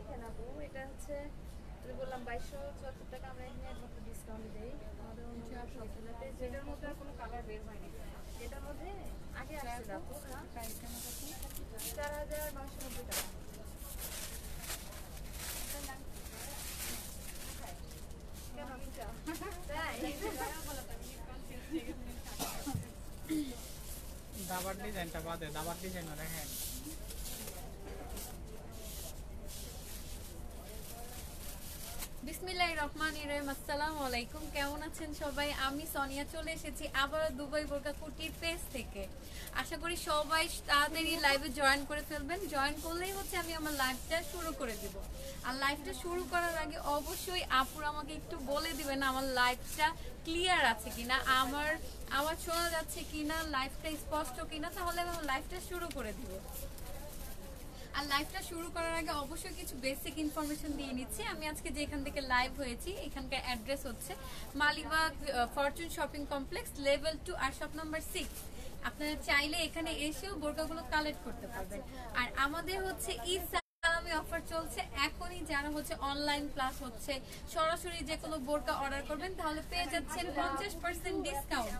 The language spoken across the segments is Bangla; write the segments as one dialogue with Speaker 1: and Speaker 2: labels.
Speaker 1: দেখেন আপু, এটা হচ্ছে আমি বললাম 2274 টাকা। আমরা এখানে একমাত্র ডিসকাউন্ট দেই আমাদের অন্য সবগুলোতে। যেটার মধ্যে আর কোনো কালার বের হয়নি, যেটার মধ্যে আগে আসছিল আপু। হ্যাঁ, 4990 টাকা। কেন বুঝা তাই
Speaker 2: দাবার ডিজাইনটা বাদে দাবার ডিজাইনও দেখেন।
Speaker 3: বিসমিল্লাহির রহমানির রহিম। আসসালামু আলাইকুম, কেমন আছেন সবাই? আমি সোনিয়া চলে এসেছি আবার দুবাই বোরকা কুটির পেজ থেকে। আশা করি সবাই তাড়াতাড়ি লাইভে জয়েন করে ফেলবেন। জয়েন করলেই হচ্ছে আমি আমার লাইভটা শুরু করে দিব। আর লাইভটা শুরু করার আগে অবশ্যই আপুর আমাকে একটু বলে দিবেন আমার লাইভটা ক্লিয়ার আছে কিনা, আমার আওয়াজ শোনা যাচ্ছে কিনা, লাইভটা স্পষ্ট কিনা, তাহলে আমি লাইভটা শুরু করে দিব। আর লাইভটা শুরু করার আগে অবশ্যই কিছু বেসিক ইনফরমেশন দিয়ে নিচ্ছি। আমি আজকে যেখান থেকে লাইভ হয়েছি এখানকার অ্যাড্রেস হচ্ছে Malibagh Fortune shopping complex level 2 আর শপ নাম্বার 6। আপনারা চাইলে এখানে এসেও বোরকাগুলো কালেক্ট করতে পারবেন। আর আমাদের হচ্ছে ঈদ সালামি অফার চলছে এখনই। যারা হচ্ছে অনলাইন প্লাস হচ্ছে সরাসরি যে কোনো বোরকা অর্ডার করবেন তাহলে পেয়ে যাচ্ছেন 50% ডিসকাউন্ট।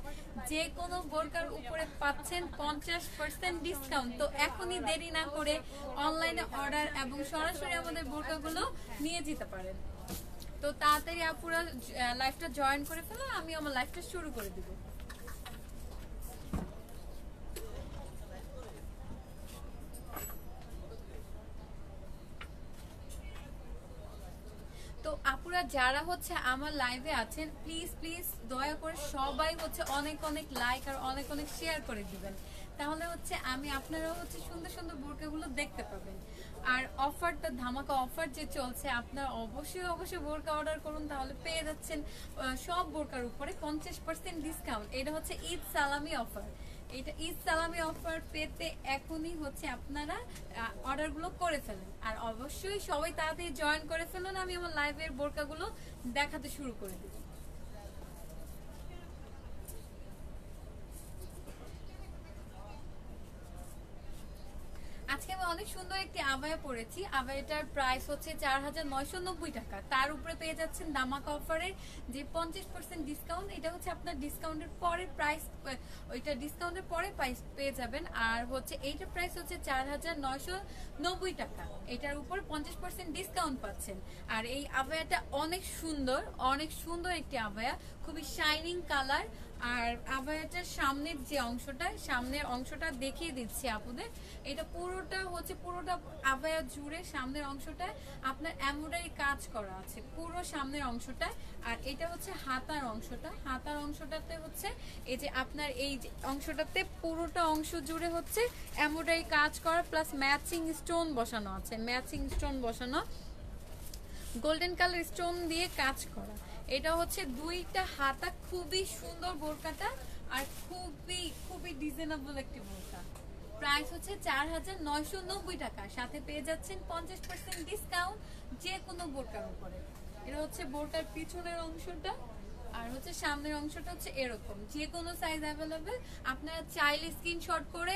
Speaker 3: যে কোনো বোরকার উপরে পাচ্ছেন 50% ডিসকাউন্ট। তো এখনই দেরি না করে অনলাইনে অর্ডার এবং সরাসরি আমাদের বোরকাগুলো নিয়ে যেতে পারেন। তো তাড়াতাড়ি আপুরা লাইভটা জয়েন করে ফেলো, আমি আমার লাইভটা শুরু করে দিব। তো আপুরা যারা হচ্ছে আমার লাইভে আছেন প্লিজ প্লিজ দয়া করে সবাই হচ্ছে অনেক অনেক লাইক আর অনেক অনেক শেয়ার করে দিবেন। তাহলে হচ্ছে আপনারাও হচ্ছে সুন্দর সুন্দর বোরকাগুলো দেখতে পাবেন। আর অফারটা ধামাকা অফার যে চলছে, আপনারা অবশ্যই অবশ্যই বোরকা অর্ডার করুন, তাহলে পেয়ে যাচ্ছেন সব বোরকার উপরে 50% ডিসকাউন্ট। এটা হচ্ছে ঈদ সালামি অফার। এটা ঈদ সালামি অফার পেতে এখনই হচ্ছে আপনারা অর্ডারগুলো করে ফেলেন। আর অবশ্যই সবাই তাড়াতাড়ি জয়েন করে ফেলুন, আমি আমার লাইভের বোরকাগুলো দেখাতে শুরু করে দিব। আজকে আমি অনেক সুন্দর একটি আবায়া পরেছি। আবায়াটার প্রাইস হচ্ছে 4990 টাকা। তার উপরে পেয়ে যাচ্ছেন ধামাকা অফারের যে 50% ডিসকাউন্ট। এটা হচ্ছে আপনার ডিসকাউন্টের পরে প্রাইস, ওইটা ডিসকাউন্টের পরে প্রাইস পেয়ে যাবেন। আর হচ্ছে এইটার প্রাইস হচ্ছে 4990 টাকা। এটার উপর 50% ডিসকাউন্ট পাচ্ছেন। আর এই আবায়াটা অনেক সুন্দর, অনেক সুন্দর একটি আবায়া, খুবই শাইনিং কালার। আর আবায়াটার সামনের যে অংশটা, সামনের অংশটা দেখিয়ে দিচ্ছি আপুদের। এটা পুরোটা হচ্ছে পুরোটা আবায়া জুড়ে সামনের অংশটা আপনার এমব্রয়ডারি কাজ করা আছে পুরো সামনের অংশটা। আর এটা হচ্ছে হাতার অংশটা। হাতার অংশটাতে হচ্ছে এই যে আপনার এই যে অংশটাতে পুরোটা অংশ জুড়ে হচ্ছে এমব্রয়ডারি কাজ করা প্লাস ম্যাচিং স্টোন বসানো আছে। ম্যাচিং স্টোন বসানো, গোল্ডেন কালার স্টোন দিয়ে কাজ করা। এটা হচ্ছে দুইটা হাতা, খুবই সুন্দর বোরকাটা। আর খুবই খুবই ডিজাইনেবল একটি বোরকা। প্রাইস হচ্ছে 4990 টাকা। সাথে পেয়ে যাচ্ছেন 50% ডিসকাউন্ট যে কোনো বোরকার উপরে। এটা হচ্ছে বোরকার পিছনের অংশটা। আর হচ্ছে সামনের অংশটা হচ্ছে এরকম। যে কোনো সাইজ অ্যাভেলেবেল। আপনারা চাইলে স্ক্রিনশট করে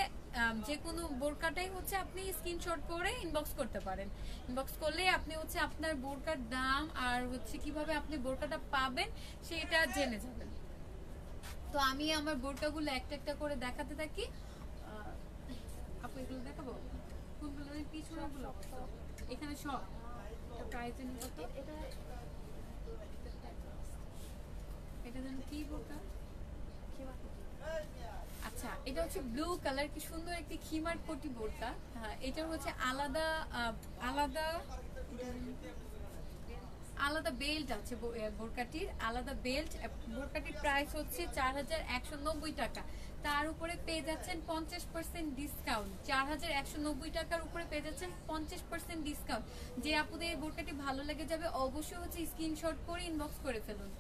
Speaker 3: যে কোনো বোরকাটাই হচ্ছে আপনি স্ক্রিনশট করে ইনবক্স করতে পারেন। ইনবক্স করলে আপনি হচ্ছে আপনার বোরকার দাম আর হচ্ছে কিভাবে আপনি বোরকাটা পাবেন সেটা জেনে যাবেন। তো আমি আমার বোরকাগুলো একটা একটা করে দেখাতে থাকি। আপু এগুলো দেখাবো কোনগুলো? পিছনেগুলো এখানে সব। এটা প্রাইস জানি কত? এটা যেন কি বোরকা? আচ্ছা, এটা হচ্ছে ব্লু কালার, কি সুন্দর একটি খিমার কোটি বোরকা। হ্যাঁ, এটার হচ্ছে আলাদা আলাদা আলাদা বেল্ট আছে বোরকাটির, আলাদা বেল্ট। বোরকাটির প্রাইস হচ্ছে 4190 টাকা। তার উপরে পেয়ে যাচ্ছেন 50% ডিসকাউন্ট। 4190 টাকার উপরে পেয়ে যাচ্ছেন 50% ডিসকাউন্ট। যে আপুদের এই বোরকাটি ভালো লেগে যাবে অবশ্যই হচ্ছে স্ক্রিনশট করে ইনবক্স করে ফেলুন।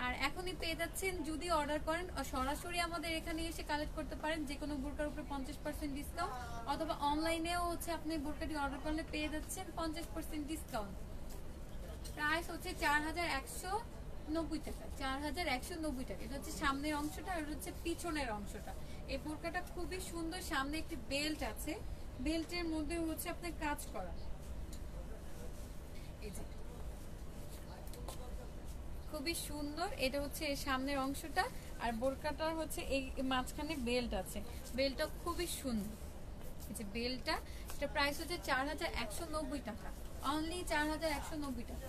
Speaker 3: আর এখনই পেয়ে যাচ্ছেন, যদি অর্ডার করেন সরাসরি আমাদের এখানে এসে কালেক্ট করতে পারেন যে কোনো বোরকার উপরে 50% ডিসকাউন্ট, অথবা অনলাইনেও হচ্ছে আপনি বোরকাটি অর্ডার করলে পেয়ে যাচ্ছেন 50% ডিসকাউন্ট। প্রাইস হচ্ছে 4190 টাকা। 4190 টাকা। এটা হচ্ছে সামনের অংশটা আর হচ্ছে পিছনের অংশটা। এই বোরকাটা খুবই সুন্দর। সামনে একটি বেল্ট আছে, বেল্টের মধ্যে হচ্ছে আপনার কাজ করা। এই যে খুবই সুন্দর, এটা হচ্ছে এর সামনের অংশটা, আর বোরকাটার হচ্ছে এই মাঝখানে বেল্ট আছে, বেল্টটা খুবই সুন্দর। এই যে বেল্টটা, এটা প্রাইস হচ্ছে 4190 টাকা, অনলি 4190 টাকা।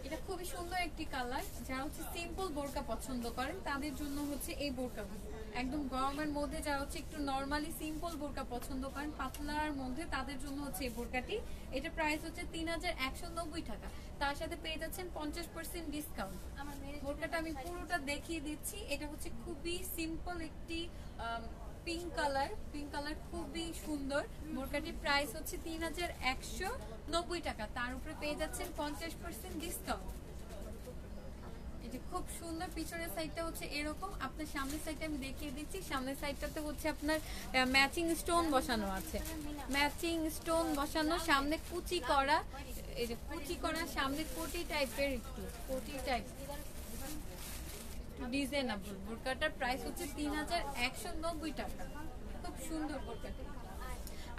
Speaker 3: এটা খুবই সুন্দর একটি কালার, যারা হচ্ছে সিম্পল বোরকা পছন্দ করেন তাদের জন্য হচ্ছে এই বোরকাগুলো। একদম গরমের মধ্যে যারা হচ্ছে একটু নরমালি সিম্পল বোরকা পছন্দ করেন পাতলার মধ্যে, তাদের জন্য হচ্ছে এই বোরকাটি। এটা প্রাইস হচ্ছে 3190 টাকা, তার সাথে পেয়ে যাচ্ছেন 50% ডিসকাউন্ট। বোরকাটা আমি পুরোটা দেখিয়ে দিচ্ছি। এটা হচ্ছে খুবই সিম্পল একটি পিঙ্ক কালার, খুবই সুন্দর। বোরকাটির প্রাইস হচ্ছে 3190 টাকা, তার উপরে পেয়ে যাচ্ছেন 50% ডিসকাউন্ট। এই যে খুব সুন্দর, পিছনের সাইডটা হচ্ছে এরকম, আপনার সামনের সাইডটা আমি দেখিয়ে দিচ্ছি। সামনের সাইডটাতে হচ্ছে আপনার ম্যাচিং স্টোন বসানো আছে, ম্যাচিং স্টোন বসানো, সামনে কুচি করা, এই যে কুচি করা সামনে কোটি টাইপের, একটু কোটি টাইপ ডিজাইনেবল। বোরকাটার প্রাইস হচ্ছে 3190 টাকা, খুব সুন্দর বোরকাটি।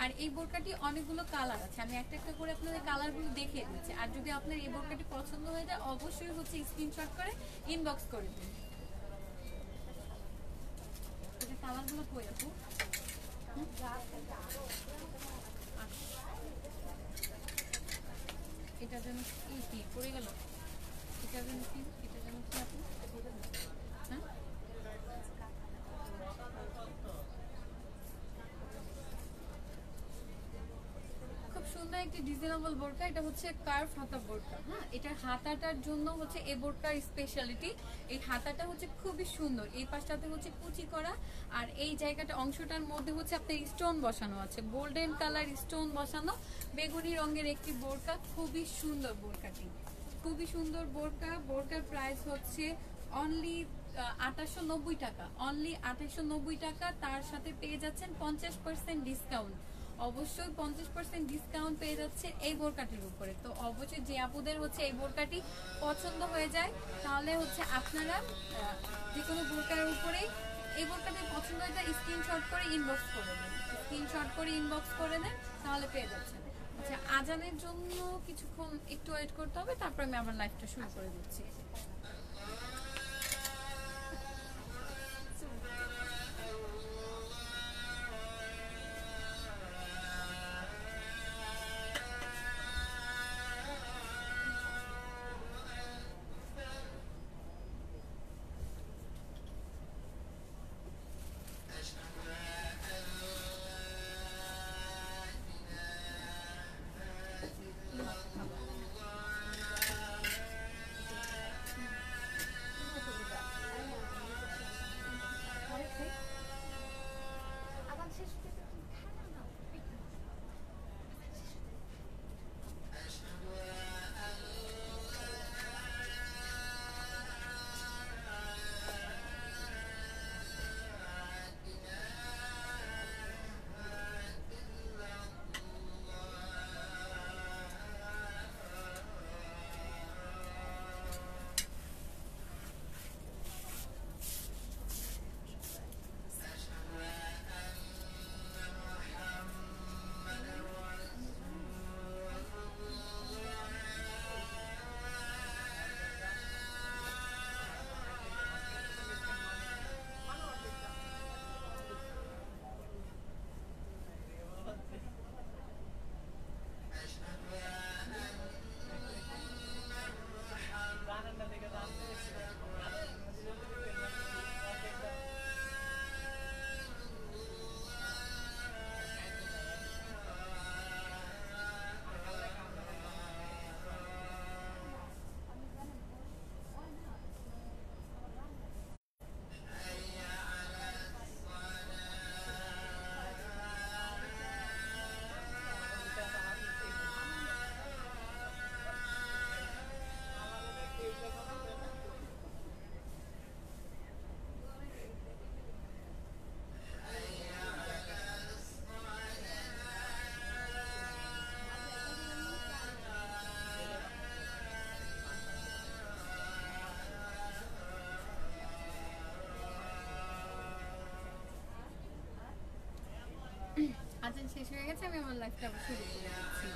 Speaker 3: আর এই বোরকাটি অনেকগুলো কালার আছে, আমি একটা একটা করে আপনাদের কালারগুলো দেখিয়ে দিচ্ছি। আর যদি আপনার এই বোরকাটি পছন্দ হয়ে যায় অবশ্যই হচ্ছে স্ক্রিনশট করে ইনবক্স করে দিন। এই কালারগুলো কই আপু? এটা যেন কি পড়ে গেল, এটা যেন কি, এটা যেন কি আপু? হ্যাঁ খুব সুন্দর একটি ডিজাইনেবল বোরকা। এটা হচ্ছে কার্ভ হাতা বোরকা। হ্যাঁ, এটার হাতাটার জন্য হচ্ছে এই বোরকার স্পেশালিটি, এই হাতাটা হচ্ছে খুবই সুন্দর, এই পাশটাতে হচ্ছে কুচি করা, আর এই জায়গাটা অংশটার মধ্যে হচ্ছে আপনার স্টোন বসানো আছে, গোল্ডেন কালার স্টোন বসানো, বেগুনি রঙের একটি বোরকা। খুবই সুন্দর বোরকাটি, খুবই সুন্দর বোরকা। বোরকার প্রাইস হচ্ছে অনলি 2890 টাকা, অনলি 2890 টাকা, তার সাথে পেয়ে যাচ্ছেন 50% ডিসকাউন্ট। অবশ্যই 50% ডিসকাউন্ট পেয়ে যাচ্ছে এই বোরকাটির উপরে। তো অবশ্যই যে আপুদের হচ্ছে এই বোরকাটি পছন্দ হয়ে যায় তাহলে হচ্ছে আপনারা যে কোনো বোরকার উপরেই এই বোরকাটি পছন্দ হয়ে যায় স্ক্রিনশট করে ইনবক্স করে দেন, স্ক্রিনশট করে ইনবক্স করে দেন, তাহলে পেয়ে যাচ্ছেন। আচ্ছা, আজানের জন্য কিছুক্ষণ একটু ওয়েট করতে হবে, তারপর আমি আমার লাইফটা শুরু করে দিচ্ছি। শেষ হয়ে গেছে, আমি আমার লাইফটা আবার শুরু করে দিচ্ছি।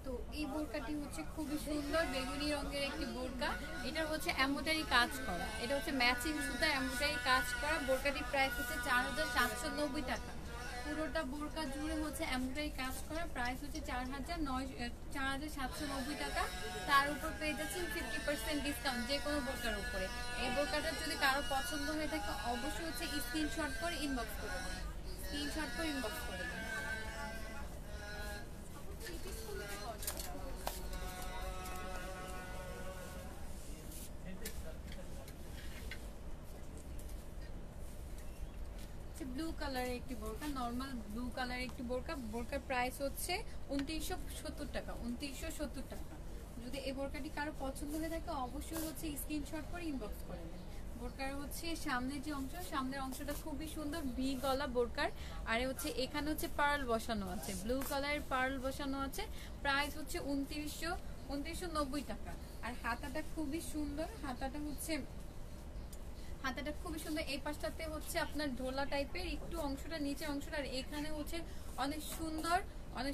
Speaker 3: তো এই বোরকাটি হচ্ছে খুবই সুন্দর বেগুনি রঙের একটি বোরকা। এটা হচ্ছে এমব্রয়ডারি কাজ করা, এটা হচ্ছে ম্যাচিং সুতা এমব্রয়ডারি কাজ করা। বোরকাটির প্রাইস হচ্ছে 4790 টাকা। পুরোটা বোরকা জুড়ে হচ্ছে এমব্রয়ডারি কাজ করা, প্রাইস হচ্ছে 4790 টাকা। তার উপর পেয়ে যাচ্ছেন 50% ডিসকাউন্ট যে কোনো বোরকার উপরে। এই বোরকাটা যদি কারো পছন্দ হয়ে থাকে অবশ্যই হচ্ছে স্ক্রিনশট করে ইনবক্স করে দেবেন, স্ক্রিনশট করে ইনবক্স করে দেবেন। ব্লু কালারের একটি বোরকা, নরমাল ব্লু কালারের একটি বোরকা। বোরকার প্রাইস হচ্ছে 2970 টাকা, 2970 টাকা। যদি এই বোরকাটি কারো পছন্দ হয়ে থাকে অবশ্যই হচ্ছে স্ক্রিনশট করে ইনবক্স করে দেন। বোরকার হচ্ছে সামনের যে অংশ, সামনের অংশটা খুবই সুন্দর ভি গলা বোরকার। আর হচ্ছে এখানে হচ্ছে পার্ল বসানো আছে, ব্লু কালারের পার্ল বসানো আছে। প্রাইস হচ্ছে 2990 টাকা। আর হাতাটা খুবই সুন্দর, হাতাটা খুবই সুন্দর। এই পাশটাতে হচ্ছে আপনার ঢোলা টাইপের একটু অংশটা, নিচের অংশটা। আর এখানে হচ্ছে অনেক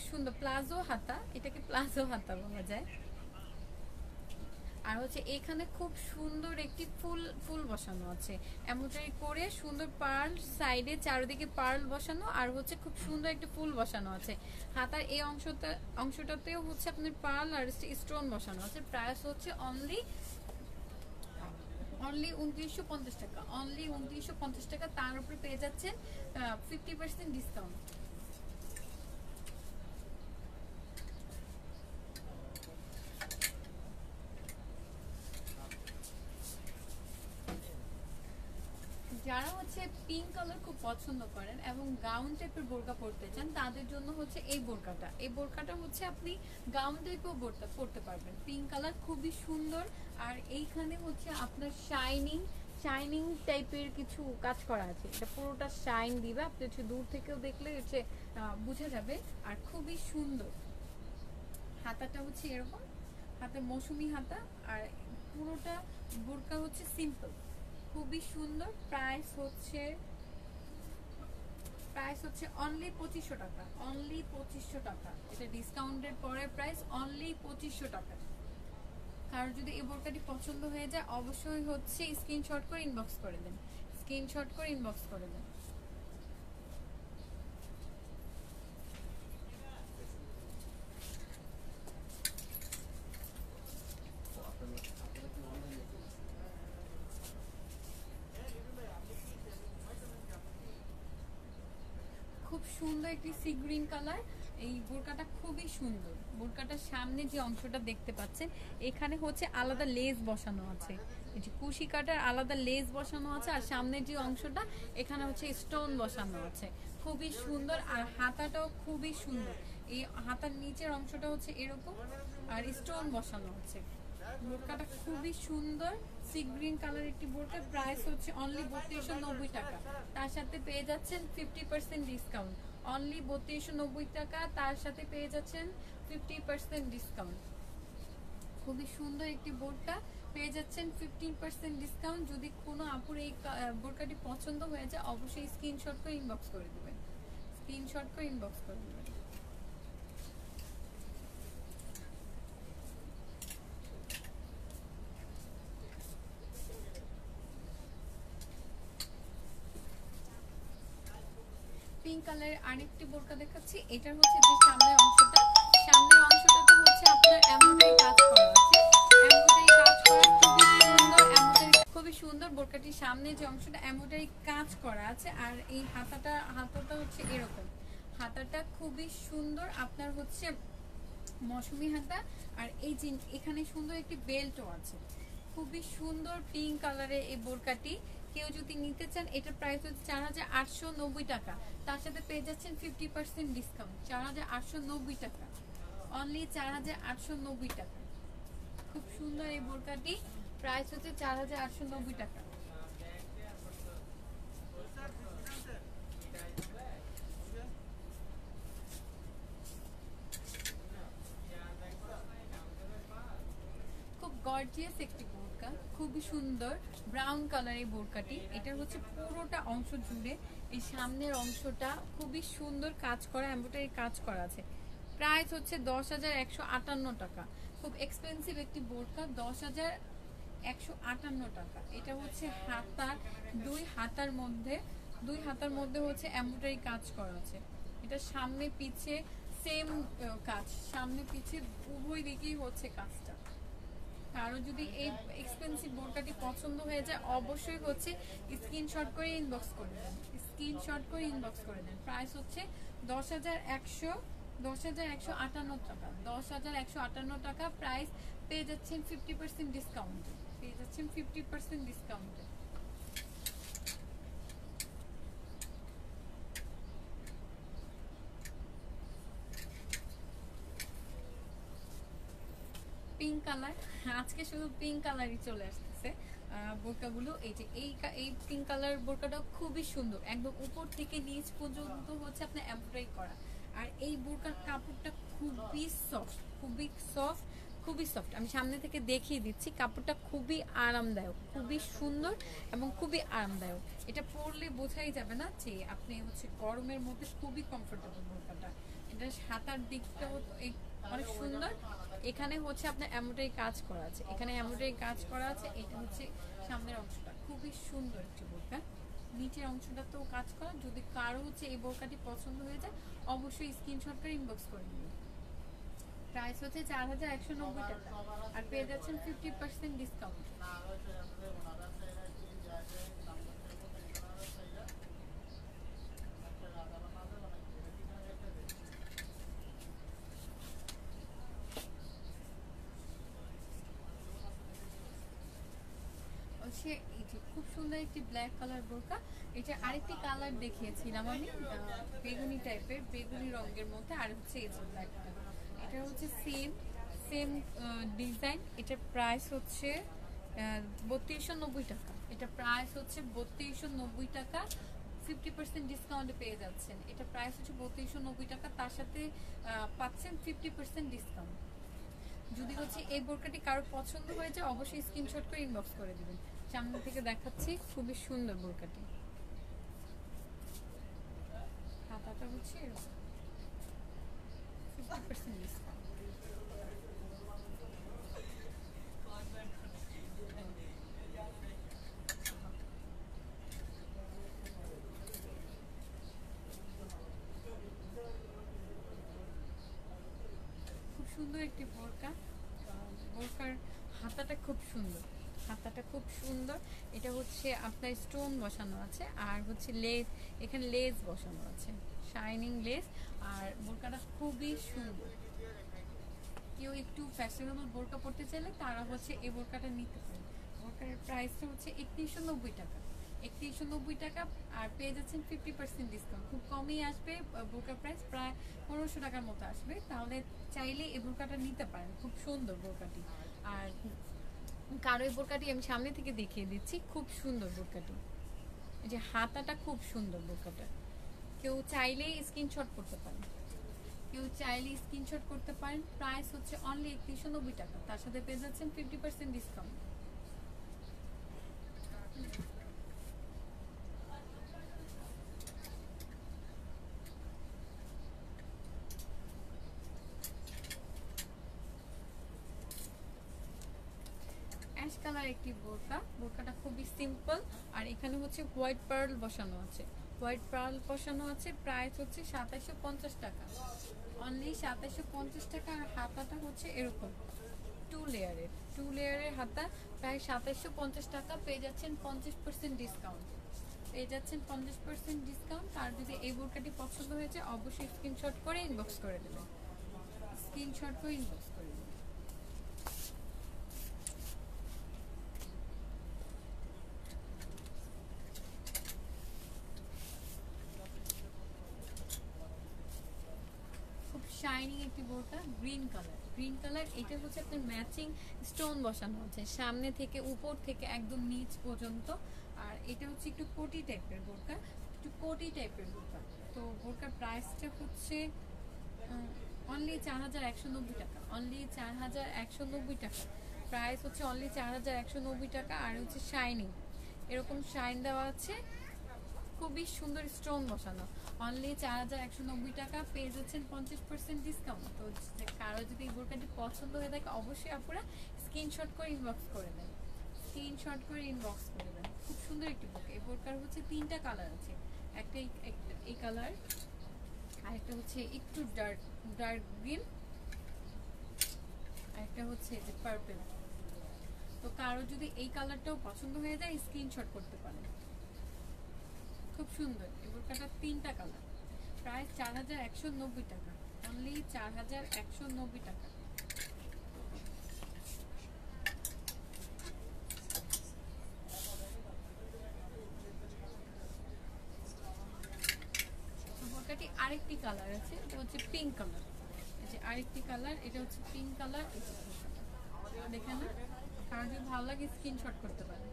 Speaker 3: সুন্দর প্লাজো হাতা, এটাকে প্লাজো হাতা বলা যায়। আর হচ্ছে এখানে খুব সুন্দর একটি ফুল বসানো আছে এমব্রয়ডারি করে, সুন্দর পার্ল সাইডে চারিদিকে পার্ল বসানো। আর হচ্ছে খুব সুন্দর একটা ফুল বসানো আছে। হাতার এই অংশটাতেও হচ্ছে আপনার পার্ল আর স্টোন বসানো আছে। প্রাইস হচ্ছে অনলি 2950 টাকা, অনলি 2950 টাকা। তার উপরে পেয়ে যাচ্ছেন 50% ডিসকাউন্ট। যারা হচ্ছে পিঙ্ক কালার খুব পছন্দ করেন এবং গাউন টাইপের বোরকা পরতে চান তাদের জন্য হচ্ছে এই বোরকাটা হচ্ছে আপনি গাউন টাইপেও পরতে পারবেন। পিঙ্ক কালার খুবই সুন্দর। আর এইখানে হচ্ছে আপনার শাইনিং টাইপের কিছু কাজ করা আছে, এটা পুরোটা শাইন দিবে, আপনি হচ্ছে দূর থেকেও দেখলে হচ্ছে বোঝা যাবে। আর খুবই সুন্দর হাতাটা হচ্ছে এরকম, হাতে মৌসুমি হাতা। আর পুরোটা বোরকা হচ্ছে সিম্পল, খুবই সুন্দর। প্রাইস হচ্ছে অনলি 2500 টাকা, অনলি 2500 টাকা। এটা ডিসকাউন্টের পরে প্রাইস অনলি 2500 টাকা। কারণ যদি এই বোরকাটি পছন্দ হয়ে যায় অবশ্যই হচ্ছে স্ক্রিনশট করে ইনবক্স করে দেন, স্ক্রিনশট করে ইনবক্স করে দেন। খুব সুন্দর একটি সি গ্রিন কালার। এই বোরকাটা খুবই সুন্দর। বোরকাটার সামনে যে অংশটা দেখতে পাচ্ছেন এখানে হচ্ছে আলাদা লেস বসানো আছে, এই যে কুশি কাটার আলাদা লেস বসানো আছে। আর সামনের যে অংশটা এখানে হচ্ছে স্টোন বসানো আছে, খুবই সুন্দর। আর হাতাটাও খুবই সুন্দর, এই হাতার নিচের অংশটা হচ্ছে এরকম আর স্টোন বসানো আছে। বোরকাটা খুবই সুন্দর, সি গ্রিন কালার একটি বোরকা। প্রাইস হচ্ছে অনলি 3290 টাকা। তার সাথে পেয়ে যাচ্ছেন 50% ডিসকাউন্ট, অনলি 3290 টাকা। তার সাথে পেয়ে যাচ্ছেন 50% ডিসকাউন্ট। খুবই সুন্দর একটি বোরকা পেয়ে যাচ্ছেন 15% ডিসকাউন্ট। যদি কোনো আপুর এই বোরকাটি পছন্দ হয়ে যায় অবশ্যই স্ক্রিনশট করে ইনবক্স করে দেবেন, স্ক্রিনশট করে ইনবক্স করে দেবেন। পিঙ্ক কালারের আরেকটি বোরকা দেখাচ্ছি। এটার হচ্ছে যে সামনের অংশটাতে হচ্ছে আপনার এমব্রয়ডারি কাজ করা আছে, এমব্রয়ডারি কাজ করা খুবই সুন্দর। বোরকাটির সামনে যে অংশটা এমব্রয়ডারি কাজ করা আছে। আর এই হাতাটা হচ্ছে এরকম, হাতাটা খুবই সুন্দর আপনার হচ্ছে মৌসুমি হাতা। আর এই যে এখানে সুন্দর একটি বেল্টও আছে, খুবই সুন্দর পিঙ্ক কালারের এই বোরকাটি কেউ যদি নিতে চান এটার প্রাইস হচ্ছে 4890 টাকা, তার সাথে পেয়ে যাচ্ছেন 50% ডিসকাউন্ট। 4890 টাকা, অনলি 4890 টাকা। খুব সুন্দর এই বোরকাটি, প্রাইস হচ্ছে 4890 টাকা। খুব গর্জিয়াস একটি বোরকা, খুবই সুন্দর ব্রাউন কালার এই বোরকাটি। এটা হচ্ছে পুরোটা অংশ জুড়ে এই সামনের অংশটা খুবই সুন্দর কাজ করা, এমব্রয়ডারি কাজ করা আছে। প্রাইস হচ্ছে 10158 টাকা। খুব এক্সপেন্সিভ একটি বোরকা, 10158 টাকা। এটা হচ্ছে হাতার দুই হাতার মধ্যে হচ্ছে এমব্রয়ডারি কাজ করা আছে। এটা সামনে পিছে সেম কাজ, সামনে পিছে উভয় দিকেই হচ্ছে কাজটা। কারো যদি এই এক্সপেন্সিভ বোরকাটি পছন্দ হয়ে যায় অবশ্যই হচ্ছে স্ক্রিনশট করে ইনবক্স করে দেন, প্রাইস হচ্ছে 10158 টাকা। 10158 টাকা প্রাইস, পেয়ে যাচ্ছেন 50% ডিসকাউন্টে, পিঙ্ক কালার, আজকে শুধু পিঙ্ক কালারই চলে আসতেছে বোরকাগুলো। এই যে এই পিঙ্ক কালার বোরকাটা খুবই সুন্দর, একদম উপর থেকে নিচ পর্যন্ত হচ্ছে আপনার এমব্রয়ডারি করা। আর এই বোরকার কাপড়টা খুবই সফট। আমি সামনে থেকে দেখিয়ে দিচ্ছি, কাপড়টা খুবই আরামদায়ক, খুবই সুন্দর এবং খুবই আরামদায়ক। এটা পরলে বোঝাই যাবে না যে আপনি হচ্ছে গরমের মধ্যে খুবই কমফোর্টেবল বোরকাটা। এটা হাতার দিকটাও অনেক সুন্দর, এখানে হচ্ছে আপনার এমব্রয়ডারি কাজ করা আছে, এটা হচ্ছে সামনের অংশটা, খুবই সুন্দর একটি বোরকা। নিচের অংশটা তো কাজ করা। যদি কারো হচ্ছে এই বোরকাটি পছন্দ হয়ে যায় অবশ্যই স্ক্রিনশট করে ইনবক্স করে নিন। প্রাইস হচ্ছে 4190 টাকা, আর পেয়ে যাচ্ছেন 50% ডিসকাউন্ট। এই যে খুব সুন্দর একটি ব্ল্যাক কালার বোরকা। এটা আরেকটি কালার দেখিয়েছিলাম আমি, বেগুনি টাইপের, বেগুনি রঙের মধ্যে। আর হচ্ছে এই যে ব্ল্যাকটা, এটা হচ্ছে সেম ডিজাইন। এটার প্রাইস হচ্ছে 3290 টাকা। এটা প্রাইস হচ্ছে 3290 টাকা, 50% ডিসকাউন্টে পেয়ে যাচ্ছেন। এটা প্রাইস হচ্ছে 3290 টাকা, তার সাথে পাচ্ছেন 50% ডিসকাউন্ট। যদি হচ্ছে এই বোরকাটি কারো পছন্দ হয়ে যায় অবশ্যই স্ক্রিনশট করে ইনবক্স করে দিবেন। সামনে থেকে দেখাচ্ছি, খুবই সুন্দর বোরকাটি। হাতাটা হচ্ছে এরকম 50% ডিসকাউন্ট। খুব সুন্দর একটি বোরকা, বোরকার হাতাটা খুব সুন্দর, এটা হচ্ছে আপনার স্টোন বসানো আছে, আর হচ্ছে লেস, এখানে লেস বসানো আছে, শাইনিং লেস। আর বোরকাটা খুবই সুন্দর। কেউ একটু ফ্যাশনেবল বোরকা পরতে চাইলে তারা হচ্ছে এই বোরকাটা নিতে পারে। বোরকার প্রাইসটা হচ্ছে 3190 টাকা, 3190 টাকা, আর পেয়ে যাচ্ছেন 50% ডিসকাউন্ট। খুব কমই আসবে, বোরকার প্রাইস প্রায় 1500 টাকার মতো আসবে। তাহলে চাইলে এই বোরকাটা নিতে পারেন, খুব সুন্দর বোরকাটি। আর কারো এই বোরকাটি আমি সামনে থেকে দেখিয়ে দিচ্ছি, খুব সুন্দর বোরকাটি। এই যে হাতাটা খুব সুন্দর বোরকাটা, কেউ চাইলেই স্ক্রিনশট করতে পারেন, প্রাইস হচ্ছে অনলি 3190 টাকা, তার সাথে পেয়ে যাচ্ছেন 50% ডিসকাউন্ট। অ্যাশ কালার একটি বোরকাটা খুবই সিম্পল, আর এখানে হচ্ছে হোয়াইট পার্ল বসানো আছে। প্রাইস হচ্ছে 2750 টাকা, অনলি 2750 টাকা। আর হাতাটা হচ্ছে এরকম টু লেয়ারের হাতা, প্রায় 2750 টাকা। পেয়ে যাচ্ছেন 50% ডিসকাউন্ট, আর যদি এই বোরকাটি পছন্দ হয়েছে অবশ্যই স্ক্রিনশট করে ইনবক্স করে দেবেন, শাইনিং একটি বোরকা, গ্রিন কালার। এটা হচ্ছে আপনার ম্যাচিং স্টোন বসানো আছে সামনে থেকে উপর থেকে একদম নিচ পর্যন্ত। আর এটা হচ্ছে একটু কোটি টাইপের বোরকা, তো বোরকার প্রাইসটা হচ্ছে অনলি 4190 টাকা, অনলি 4190 টাকা। প্রাইস হচ্ছে অনলি 4190 টাকা। আর হচ্ছে শাইনিং, এরকম শাইন দেওয়া আছে, খুবই সুন্দর স্টোন বসানো, অনলি 4190 টাকা। পেয়ে যাচ্ছেন 50% ডিসকাউন্ট। তো কারো যদি এই বোরকাটি পছন্দ হয়ে থাকে অবশ্যই আপনারা স্ক্রিনশট করে ইনবক্স করে দেন, খুব সুন্দর একটি বোরকা। এই বোরকার হচ্ছে 3টা কালার আছে, একটা এই কালার, আরেকটা হচ্ছে একটু ডার্ক গ্রিন, আরেকটা হচ্ছে যে পার্পল। তো কারো যদি এই কালারটাও পছন্দ হয়ে যায় স্ক্রিনশট করতে পারেন। খুব সুন্দর এই বোরকাটা, 3টা কালার। প্রাইস 4190 টাকা, অনলি 4190 টাকা। বোরকাটি আরেকটি কালার আছে, এটা হচ্ছে পিঙ্ক কালার। এই যে আরেকটি কালার, এটা হচ্ছে পিঙ্ক কালার। দেখেন না, কারো যদি ভালো লাগে স্ক্রিনশট করতে পারেন।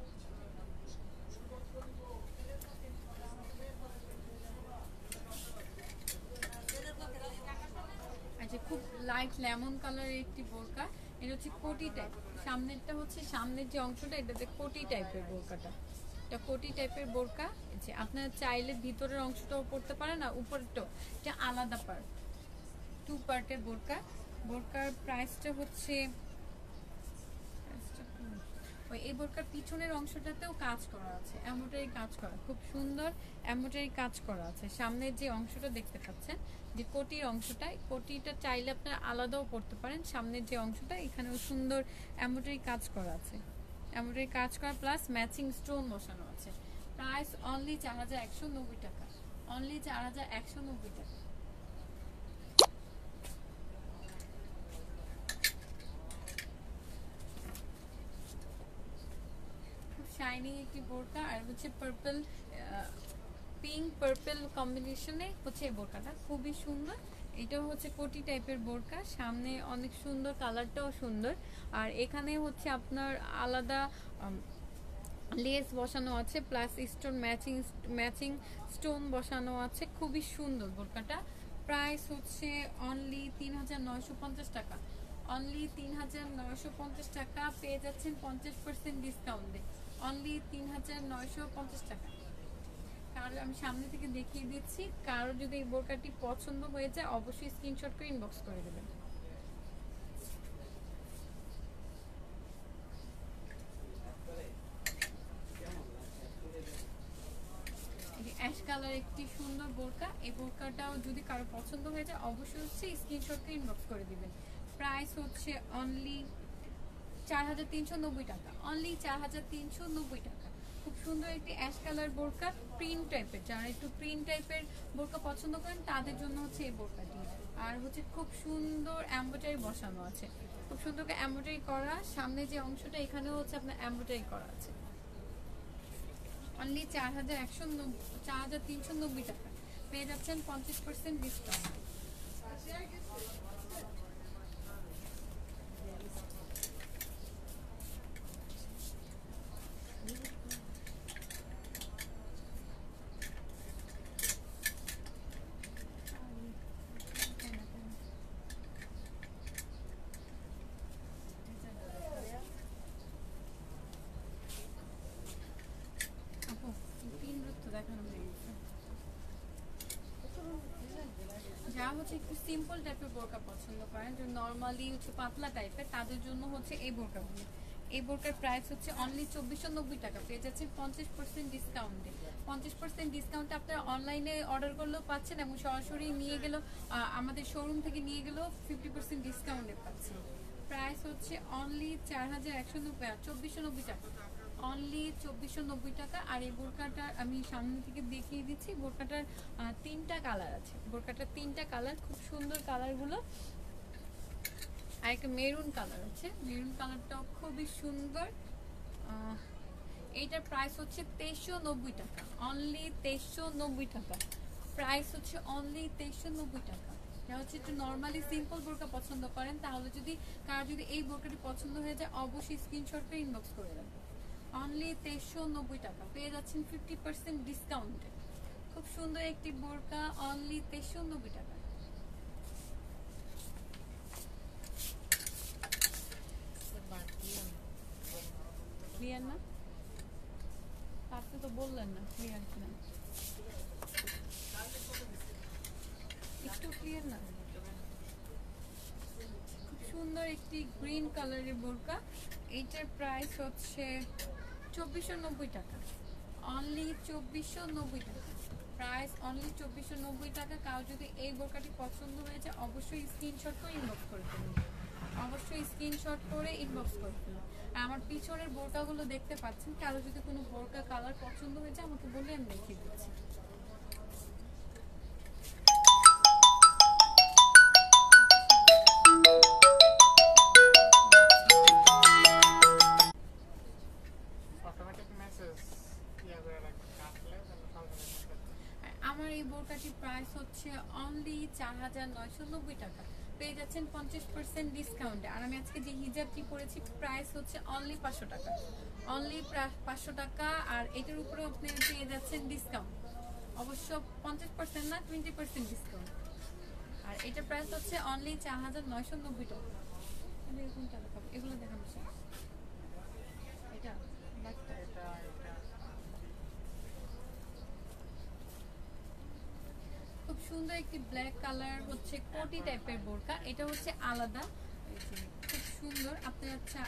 Speaker 3: আচ্ছা, খুব লাইট লেমন কালারের একটি বোরকা, এটা হচ্ছে কোটি টাইপ। সামনেরটা হচ্ছে, সামনের যে অংশটা এটাতে কোটি টাইপের বোরকাটা, এটা কোটি টাইপের বোরকা। যে আপনারা চাইলে ভিতরের অংশটাও পরতে পারেন আর উপরেরটাও, এটা আলাদা পার্ট, 2 পার্টের বোরকা। বোরকার প্রাইসটা হচ্ছে এই বোরকার পিছনের অংশটাতেও কাজ করা আছে, এমব্রয়ডারি কাজ করা, খুব সুন্দর এমব্রয়ডারি কাজ করা আছে। সামনের যে অংশটা দেখতে পাচ্ছেন, যে কোটির অংশটা, কোটিটা চাইলে আপনারা আলাদাও করতে পারেন। সামনের যে অংশটা এখানেও সুন্দর এমব্রয়ডারি কাজ করা আছে, এমব্রয়ডারি কাজ করা প্লাস ম্যাচিং স্টোন বসানো আছে। প্রাইস অনলি 4190 টাকা, অনলি 4190 টাকা। শাইনিং একটি বোরকা, আর হচ্ছে পার্পল, পিঙ্ক পার্পল কম্বিনেশনে হচ্ছে এই বোরকাটা, খুবই সুন্দর। এটাও হচ্ছে কোটি টাইপের বোরকা, সামনে অনেক সুন্দর, কালারটাও সুন্দর। আর এখানে হচ্ছে আপনার আলাদা লেস বসানো আছে প্লাস স্টোন, ম্যাচিং স্টোন বসানো আছে, খুবই সুন্দর বোরকাটা। প্রাইস হচ্ছে অনলি 3950 টাকা, অনলি 3950 টাকা। পেয়ে যাচ্ছেন 50% ডিসকাউন্টে, অনলি 3950 টাকা। কারণ আমি সামনে থেকে দেখিয়ে দিচ্ছি, কারো যদি এই বোরকাটি পছন্দ হয়ে যায় অবশ্যই স্ক্রিনশট করে ইনবক্স করে দেবেন। অ্যাশ কালার একটি সুন্দর বোরকা, এই বোরকাটাও যদি কারো পছন্দ হয়ে যায় অবশ্যই হচ্ছে স্ক্রিনশট করে ইনবক্স করে দিবেন। প্রাইস হচ্ছে অনলি 4390 টাকা, অনলি 4390 টাকা। খুব সুন্দর একটি অ্যাশ কালার বোরকা, প্রিন্ট টাইপের, যারা একটু প্রিন্ট টাইপের বোরকা পছন্দ করেন তাদের জন্য হচ্ছে এই বোরকাটি। আর হচ্ছে খুব সুন্দর এমব্রয়ডারি বসানো আছে, খুব সুন্দর এমব্রয়ডারি করা, সামনে যে অংশটা এখানেও হচ্ছে আপনার এমব্রয়ডারি করা আছে। অনলি 4390 টাকা পেয়ে যাচ্ছেন 50% ডিসকাউন্ট। যারা হচ্ছে একটু সিম্পল টাইপের বোরকা পছন্দ করেন, যে নর্মালি হচ্ছে পাতলা টাইপের, তাদের জন্য হচ্ছে এই বোরকাগুলো। এই বোরকার প্রাইস হচ্ছে অনলি 2490 টাকা, পেয়ে যাচ্ছেন 50% ডিসকাউন্টে। 50% ডিসকাউন্টে আপনারা অনলাইনে অর্ডার করলেও পাচ্ছেন এবং সরাসরি নিয়ে গেলেও, আমাদের শোরুম থেকে নিয়ে গেলেও 50% ডিসকাউন্টে পাচ্ছেন। প্রাইস হচ্ছে অনলি 2490 টাকা, অনলি 2490 টাকা। আর এই বোরকাটা আমি সামনে থেকে দেখিয়ে দিচ্ছি, বোরকাটার 3টা কালার আছে, বোরকাটার 3টা কালার, খুব সুন্দর কালারগুলো। আর একটা মেরুন কালার আছে, মেরুন কালারটাও খুবই সুন্দর। এইটার প্রাইস হচ্ছে 2390 টাকা, অনলি 2390 টাকা। প্রাইস হচ্ছে অনলি 2390 টাকা। এটা হচ্ছে একটু নর্মালি সিম্পল বোরকা পছন্দ করেন, তাহলে যদি কার যদি এই বোরকাটি পছন্দ হয়ে যায় অবশ্যই স্ক্রিনশট করে ইনবক্স করে দেন। অনলি 2390 টাকা পেয়ে যাচ্ছেন 50% ডিসকাউন্টে। খুব সুন্দর একটি বোরকা অনলি 2390 টাকা। ক্লিয়ার না? আপনি তো বললেন না ক্লিয়ার কিনা, একটু ক্লিয়ার না। খুব সুন্দর একটি গ্রিন কালারের বোরকা, এইটার প্রাইস হচ্ছে 2490 টাকা, অনলি 2490 টাকা। প্রাইস অনলি 2490 টাকা। কারো যদি এই বোরকাটি পছন্দ হয়েছে অবশ্যই স্ক্রিনশট করে ইনবক্স করে ফেলুন, অবশ্যই স্ক্রিনশট করে ইনবক্স করে ফেলুন। আর আমার পিছনের বোরকাগুলো দেখতে পাচ্ছেন, কারো যদি কোনো বোরকা কালার পছন্দ হয়েছে আমাকে বলে আমি দেখিয়ে দিচ্ছি।
Speaker 2: অটোমেটিক মেসেজ ইয়া করে রাখবেন, কাটলে তাহলে সরাসরি মেসেজ।
Speaker 3: আমার এই বোরকাটির প্রাইস হচ্ছে অনলি 4990 টাকা, পেয়ে যাচ্ছেন 50% ডিসকাউন্টে। আর আমি আজকে যে হিজাবটি পরেছি প্রাইস হচ্ছে অনলি 500 টাকা, অনলি 500 টাকা। আর এটার উপরে আপনি পেয়ে যাচ্ছেন ডিসকাউন্ট, অবশ্য 50% না 20% ডিসকাউন্ট। আর এটার প্রাইস হচ্ছে অনলি 4990 টাকা। এরকম টাকা পাবো, এগুলো দেখানো শেষ। এটা ব্ল্যাকটা
Speaker 2: এটা
Speaker 3: খুব সুন্দর একটি ব্ল্যাক কালার হচ্ছে কোটি টাইপের বোরকা, এটা হচ্ছে আলাদা। এই যে খুব সুন্দর আপনার আচ্ছা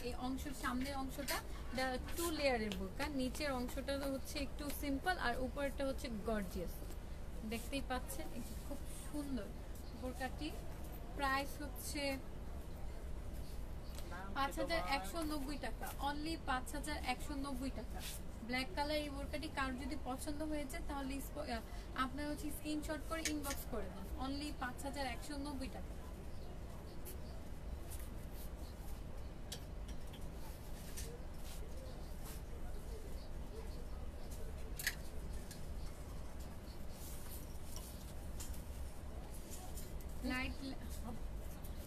Speaker 3: এই অংশের সামনের অংশটা টু লেয়ারের বোরকা, নিচের অংশটা হচ্ছে একটু সিম্পল আর উপরেরটা হচ্ছে গর্জিয়াস, দেখতেই পাচ্ছেন। এই যে খুব সুন্দর বোরকাটি, প্রাইস হচ্ছে 5190 টাকা, অনলি 5190 টাকা। ব্ল্যাক কালার এই বোরকাটি কার যদি পছন্দ হয়েছে তাহলে আপনার হচ্ছে স্ক্রিনশট করে ইনবক্স করে দেন, অনলি 5190 টাকা।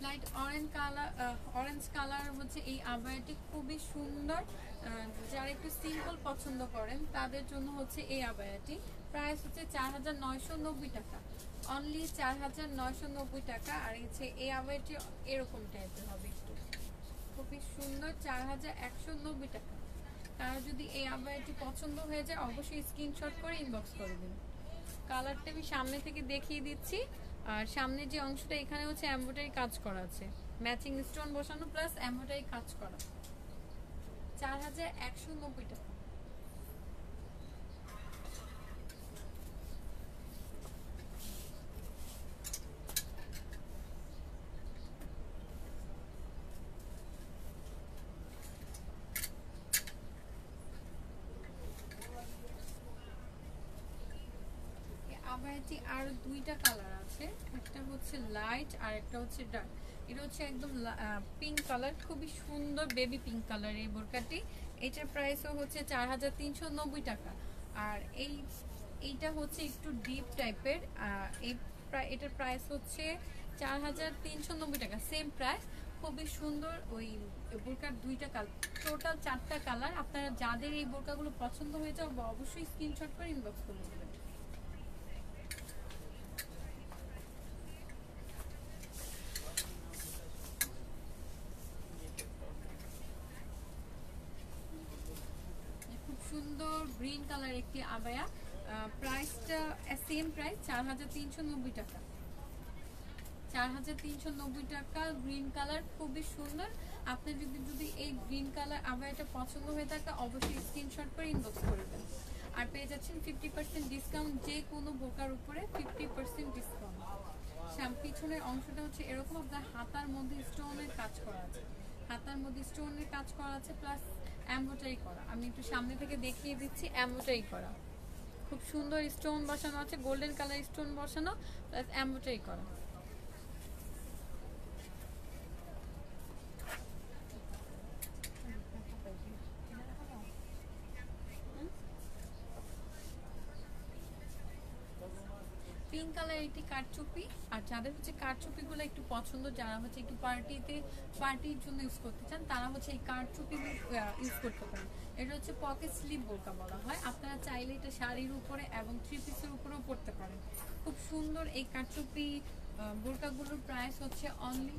Speaker 3: লাইট অরেঞ্জ কালার হচ্ছে এই আবায়াটি, খুবই সুন্দর। যারা একটু সিম্পল পছন্দ করেন তাদের জন্য হচ্ছে এই আবায়াটি। প্রাইস হচ্ছে 4990 টাকা, অনলি 4990 টাকা। আর হচ্ছে এই আবায়াটি এরকম টাইপের হবে, একটু খুবই সুন্দর, 4190 টাকা। কারো যদি এই আবায়াটি পছন্দ হয়ে যায় অবশ্যই স্ক্রিনশট করে ইনবক্স করে দিন। কালারটা আমি সামনে থেকে দেখিয়ে দিচ্ছি। আর সামনের যে অংশটা এখানে হচ্ছে এমব্রয়ডারি কাজ করা আছে, ম্যাচিং স্টোন বসানো প্লাস এমব্রয়ডারি কাজ করা, 4190 টাকা। আবায়াটি আর দুইটা কালার আছে, একটা হচ্ছে লাইট আর একটা হচ্ছে ডার্ক। এটা হচ্ছে একদম পিঙ্ক কালার, খুবই সুন্দর বেবি পিঙ্ক কালার এই বোরকাটি। এটার প্রাইসও হচ্ছে 4390 টাকা। আর এইটা হচ্ছে একটু ডিপ টাইপের, এটার প্রাইস হচ্ছে 4390 টাকা, সেম প্রাইস। খুবই সুন্দর ওই বোরকার দুইটা কালার, টোটাল 4টা কালার। আপনারা যাদের এই বোরকাগুলো পছন্দ হয়ে যাবে অবশ্যই স্ক্রিনশট করে ইনবক্স করে দেবেন। সুন্দর গ্রিন কালার একটি আবায়া, প্রাইসটা সেম প্রাইস 4390 টাকা, 4390 টাকা। গ্রিন কালার খুবই সুন্দর। আপনার যদি এই গ্রিন কালার আবায়াটা পছন্দ হয়ে থাকে অবশ্যই স্ক্রিনশট করে ইনবক্স করবেন। আর পেয়ে যাচ্ছেন 50% ডিসকাউন্ট, যে কোনো বোরকার উপরে 50% ডিসকাউন্ট। পিছনের অংশটা হচ্ছে এরকম, আপনার হাতার মধ্যে স্টোনের কাজ করা আছে, হাতার মধ্যে স্টোনের কাজ করা আছে প্লাস এমব্রয়ডারি করা। আমি একটু সামনে থেকে দেখিয়ে দিচ্ছি, এমব্রয়ডারি করা, খুব সুন্দর স্টোন বসানো আছে, গোল্ডেন কালার স্টোন বসানো প্লাস এমব্রয়ডারি করা। পিঙ্ক কালার একটি কারচুপি। আর যাদের হচ্ছে কারচুপিগুলো একটু পছন্দ, যারা হচ্ছে একটু পার্টির জন্য ইউজ করতে চান, তারা হচ্ছে এই কারচুপিগুলো ইউজ করতে পারেন। এটা হচ্ছে পকেট স্লিভ বোরকা বলা হয়। আপনারা চাইলে এটা শাড়ির উপরে এবং 3 পিসের উপরেও পরতে পারেন। খুব সুন্দর এই কারচুপি বোরকাগুলোর প্রাইস হচ্ছে অনলি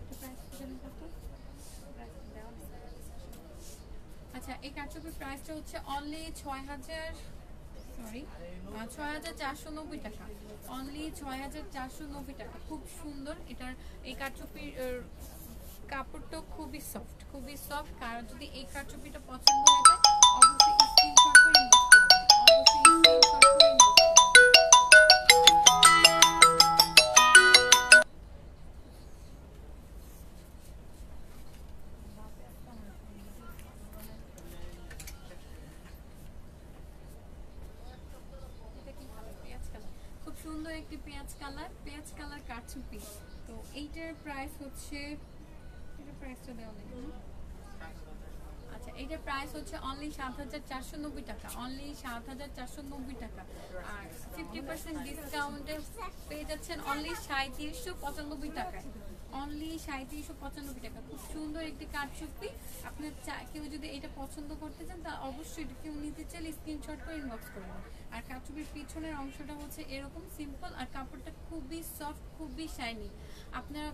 Speaker 3: আচ্ছা, এই কারচুপির প্রাইসটা হচ্ছে অনলি 6,490 টাকা। অনলি 6,490 টাকা। খুব সুন্দর এটার এই কারচুপির কাপড়টা খুবই সফট, কারণ যদি এই কারচুপিটা পছন্দ হয়ে যায় অবশ্যই স্ক্রিনশট করে ইনবক্স করবেন। খুব সুন্দর একটি পেঁয়াজ কালার কারচুপি। তো এইটার প্রাইস হচ্ছে, এটার প্রাইসটা দেওয়া নেই। আচ্ছা, এইটার প্রাইস হচ্ছে অনলি 7,490 টাকা। অনলি 7,490 টাকা। আর 50% ডিসকাউন্টে পেয়ে যাচ্ছেন অনলি 3,795 টাকায়। অনলি 3,795 টাকা। খুব সুন্দর একটি কারচুপি। আপনার কেউ যদি এটা পছন্দ করতে চান তা অবশ্যই কেউ নিতে চাইলে স্ক্রিনশট করে ইনবক্স করবেন। আর কারচুপির পিছনের অংশটা হচ্ছে এরকম সিম্পল, আর কাপড়টা খুবই সফট, খুবই শাইনি। আপনারা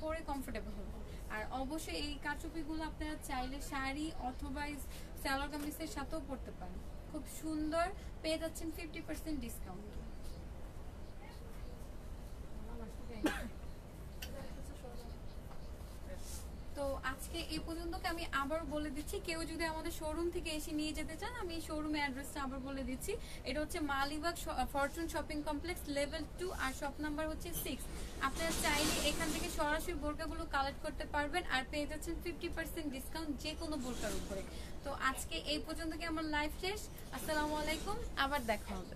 Speaker 3: পরে কমফোর্টেবল হবেন। আর অবশ্যই এই কারচুপিগুলো আপনারা চাইলে শাড়ি অথবা সালোয়ার কামিজের সাথেও পরতে পারেন। খুব সুন্দর, পেয়ে যাচ্ছেন 50% ডিসকাউন্ট। তো আজকে এই পর্যন্ত আমি আবার বলে দিচ্ছি, কেউ যদি আমাদের শোরুম থেকে এসে নিয়ে যেতে চান, আমি এই শোরুমের অ্যাড্রেসটা আবার বলে দিচ্ছি। এটা হচ্ছে Malibagh Fortune shopping complex level 2 আর শপ নাম্বার হচ্ছে 6। আপনারা চাইলে এখান থেকে সরাসরি বোরকাগুলো কালেক্ট করতে পারবেন আর পেয়ে যাচ্ছেন 50% ডিসকাউন্ট যে কোনো বোরকার উপরে। তো আজকে এই পর্যন্ত কি আমার লাইভ শেষ। আসসালামু আলাইকুম, আবার দেখা হবে।